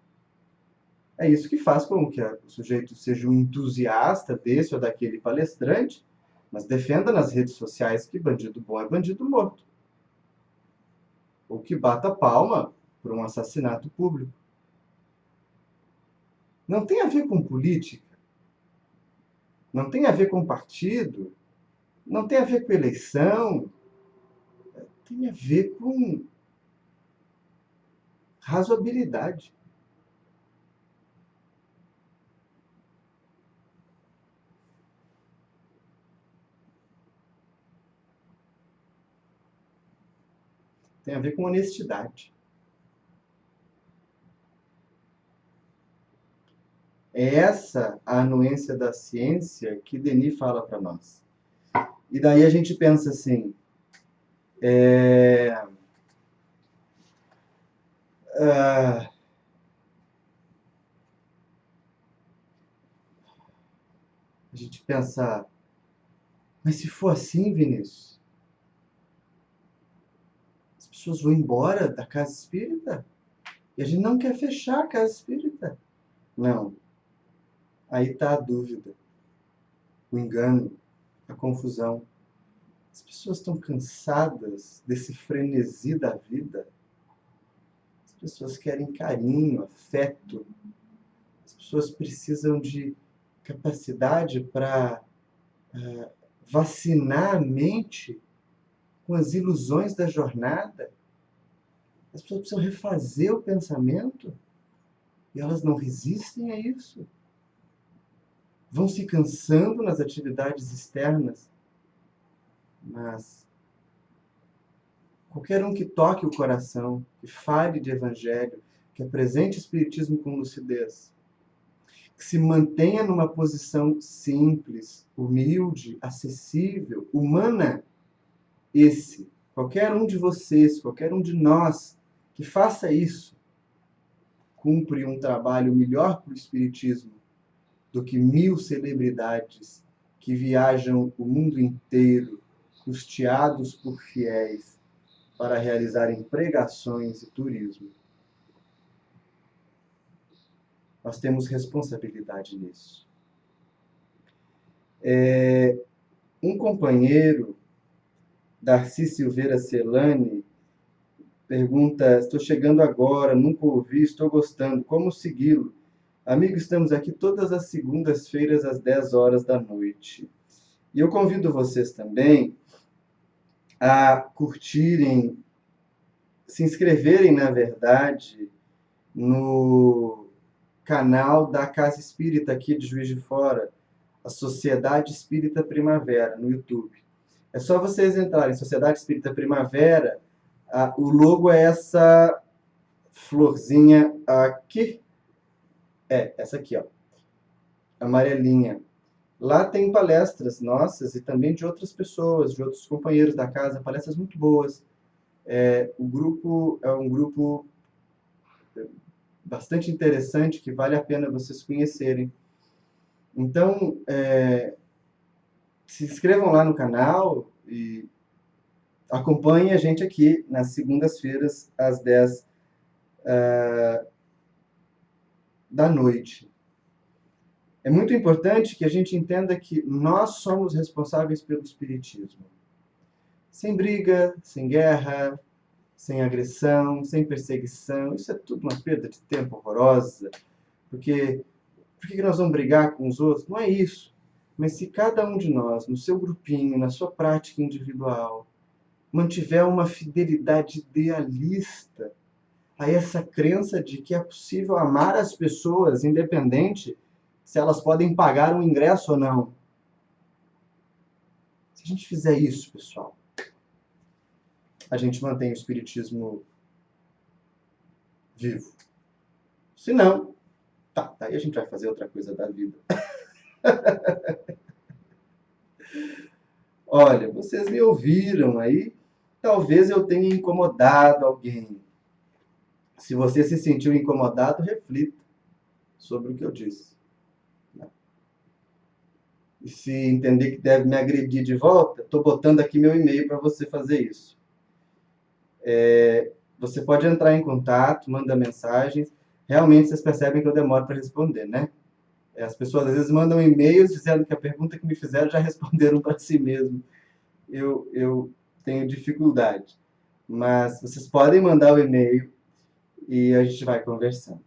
É isso que faz com que o sujeito seja um entusiasta desse ou daquele palestrante, mas defenda nas redes sociais que bandido bom é bandido morto. Ou que bata palma por um assassinato público. Não tem a ver com política, não tem a ver com partido, não tem a ver com eleição, tem a ver com razoabilidade. Tem a ver com honestidade. É essa a anuência da ciência que Denis fala para nós. E daí a gente pensa assim, a gente pensa, mas se for assim, Vinícius, as pessoas vão embora da casa espírita e a gente não quer fechar a casa espírita. Não. Aí está a dúvida, o engano, a confusão. As pessoas estão cansadas desse frenesi da vida. As pessoas querem carinho, afeto. As pessoas precisam de capacidade para vacinar a mente com as ilusões da jornada. As pessoas precisam refazer o pensamento e elas não resistem a isso. Vão se cansando nas atividades externas, mas qualquer um que toque o coração, que fale de evangelho, que apresente o Espiritismo com lucidez, que se mantenha numa posição simples, humilde, acessível, humana. Qualquer um de vocês, qualquer um de nós que faça isso, cumpre um trabalho melhor para o Espiritismo do que 1000 celebridades que viajam o mundo inteiro, custeados por fiéis, para realizarem pregações e turismo. Nós temos responsabilidade nisso. Um companheiro, Darcy Silveira Celani, pergunta: estou chegando agora, nunca ouvi, estou gostando, como segui-lo? Amigo, estamos aqui todas as segundas-feiras às 10 horas da noite. E eu convido vocês também a curtirem, se inscreverem, na verdade, no canal da Casa Espírita aqui de Juiz de Fora, a Sociedade Espírita Primavera, no YouTube. É só vocês entrarem, Sociedade Espírita Primavera, o logo é essa florzinha aqui, essa aqui, ó, amarelinha. Lá tem palestras nossas e também de outras pessoas, de outros companheiros da casa, palestras muito boas. O grupo é um grupo bastante interessante que vale a pena vocês conhecerem. Então, se inscrevam lá no canal e acompanhem a gente aqui nas segundas-feiras às 10 da noite. É muito importante que a gente entenda que nós somos responsáveis pelo Espiritismo. Sem briga, sem guerra, sem agressão, sem perseguição. Isso é tudo uma perda de tempo horrorosa. Porque por que nós vamos brigar com os outros? Não é isso. Mas se cada um de nós, no seu grupinho, na sua prática individual, mantiver uma fidelidade idealista a essa crença de que é possível amar as pessoas, independente se elas podem pagar um ingresso ou não. Se a gente fizer isso, pessoal, a gente mantém o Espiritismo vivo. Se não, aí a gente vai fazer outra coisa da vida. Olha, vocês me ouviram aí, talvez eu tenha incomodado alguém. Se você se sentiu incomodado, reflita sobre o que eu disse. E se entender que deve me agredir de volta, estou botando aqui meu e-mail para você fazer isso. Você pode entrar em contato, manda mensagens. Realmente vocês percebem que eu demoro para responder, né? As pessoas às vezes mandam e-mails dizendo que a pergunta que me fizeram já responderam para si mesmo. Eu tenho dificuldade. Mas vocês podem mandar o e-mail e a gente vai conversando,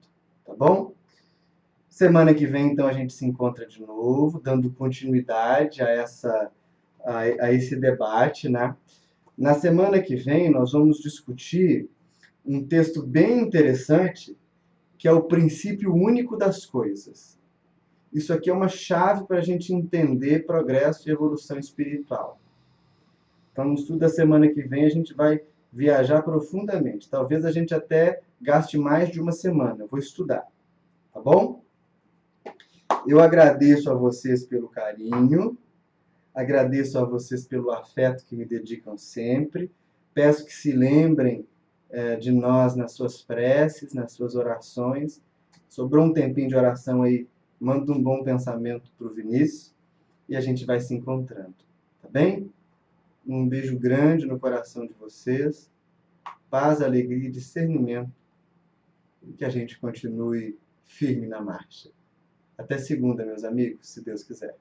tá bom? Semana que vem, então, a gente se encontra de novo, dando continuidade a esse debate, né? Na semana que vem, nós vamos discutir um texto bem interessante, que é o princípio único das coisas. Isso aqui é uma chave para a gente entender progresso e evolução espiritual. Então, no estudo da semana que vem, a gente vai viajar profundamente. Talvez a gente até gaste mais de uma semana. Eu vou estudar, tá bom? Eu agradeço a vocês pelo carinho, agradeço a vocês pelo afeto que me dedicam sempre. Peço que se lembrem de nós nas suas preces, nas suas orações. Sobrou um tempinho de oração aí, manda um bom pensamento para o Vinícius e a gente vai se encontrando, tá bem? Um beijo grande no coração de vocês, paz, alegria e discernimento, e que a gente continue firme na marcha. Até segunda, meus amigos, se Deus quiser.